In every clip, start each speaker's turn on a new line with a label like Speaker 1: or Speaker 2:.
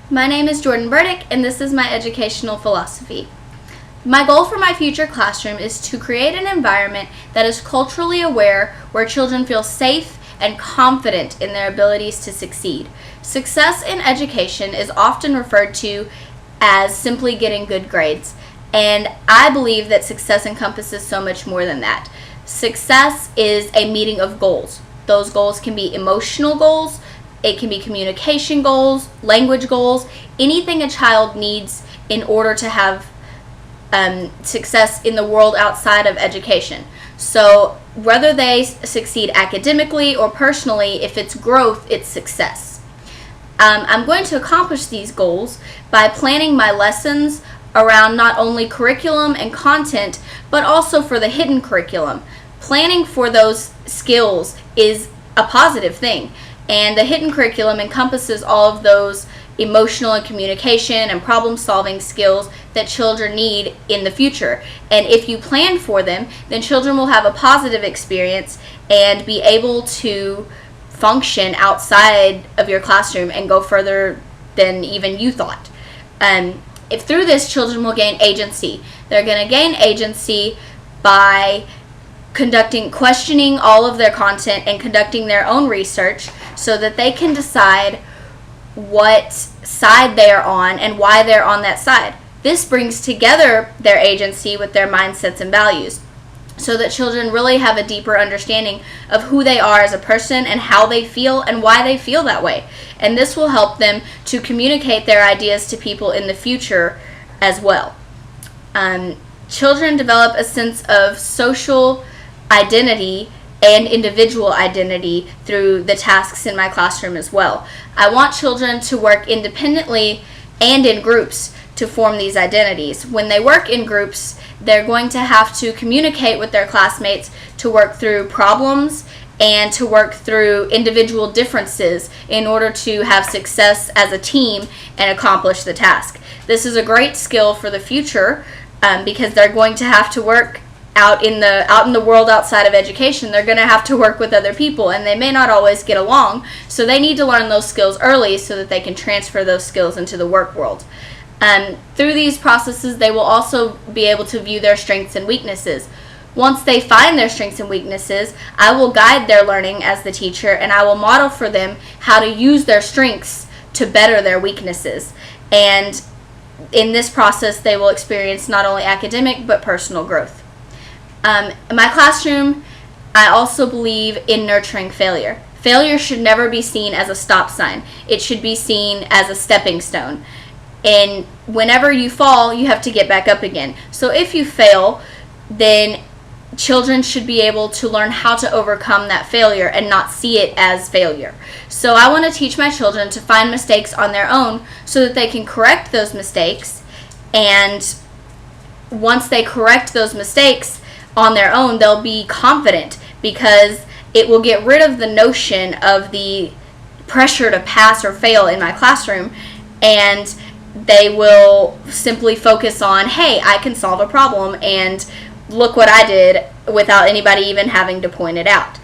Speaker 1: My name is Jordan Burdick, and this is my educational philosophy. My goal for my future classroom is to create an environment that is culturally aware, where children feel safe and confident in their abilities to succeed. Success in education is often referred to as simply getting good grades, and I believe that success encompasses so much more than that. Success is a meeting of goals. Those goals can be emotional goals, it can be communication goals, language goals, anything a child needs in order to have success in the world outside of education. So whether they succeed academically or personally, if it's growth, it's success. I'm going to accomplish these goals by planning my lessons around not only curriculum and content, but also for the hidden curriculum. Planning for those skills is a positive thing, and the hidden curriculum encompasses all of those emotional and communication and problem-solving skills that children need in the future. And if you plan for them, then children will have a positive experience and be able to function outside of your classroom and go further than even you thought. If through this, children will gain agency. They're going to gain agency by questioning all of their content and conducting their own research so that they can decide what side they are on and why they're on that side. This brings together their agency with their mindsets and values, so that children really have a deeper understanding of who they are as a person and how they feel and why they feel that way. And this will help them to communicate their ideas to people in the future as well. Children develop a sense of social identity and individual identity through the tasks in my classroom as well. I want children to work independently and in groups to form these identities. When they work in groups, they're going to have to communicate with their classmates to work through problems and to work through individual differences in order to have success as a team and accomplish the task. This is a great skill for the future because they're going to have to work out in the world outside of education. They're going to have to work with other people, and they may not always get along, so they need to learn those skills early so that they can transfer those skills into the work world. Through these processes, they will also be able to view their strengths and weaknesses. Once they find their strengths and weaknesses, I will guide their learning as the teacher, and I will model for them how to use their strengths to better their weaknesses. And in this process, they will experience not only academic but personal growth. In my classroom, I also believe in nurturing failure. Failure should never be seen as a stop sign. It should be seen as a stepping stone. And whenever you fall, you have to get back up again. So if you fail, then children should be able to learn how to overcome that failure and not see it as failure. So I want to teach my children to find mistakes on their own so that they can correct those mistakes. And once they correct those mistakes on their own, they'll be confident, because it will get rid of the notion of the pressure to pass or fail in my classroom, and they will simply focus on, hey, I can solve a problem, and look what I did, without anybody even having to point it out.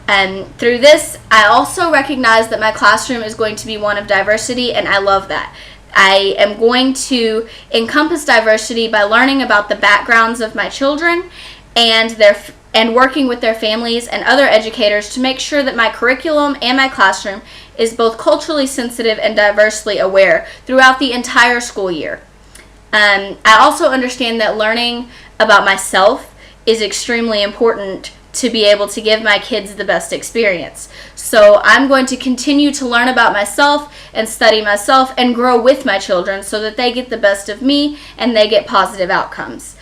Speaker 1: And through this, I also recognize that my classroom is going to be one of diversity, and I love that. I am going to encompass diversity by learning about the backgrounds of my children and working with their families and other educators to make sure that my curriculum and my classroom is both culturally sensitive and diversely aware throughout the entire school year. I also understand that learning about myself is extremely important to be able to give my kids the best experience. So I'm going to continue to learn about myself and study myself and grow with my children so that they get the best of me and they get positive outcomes.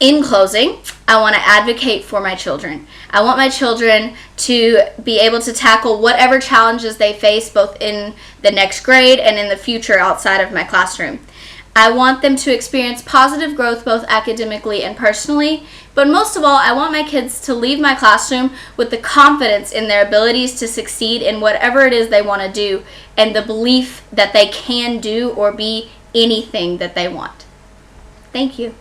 Speaker 1: In closing, I want to advocate for my children. I want my children to be able to tackle whatever challenges they face, both in the next grade and in the future outside of my classroom. I want them to experience positive growth both academically and personally, but most of all, I want my kids to leave my classroom with the confidence in their abilities to succeed in whatever it is they want to do, and the belief that they can do or be anything that they want. Thank you.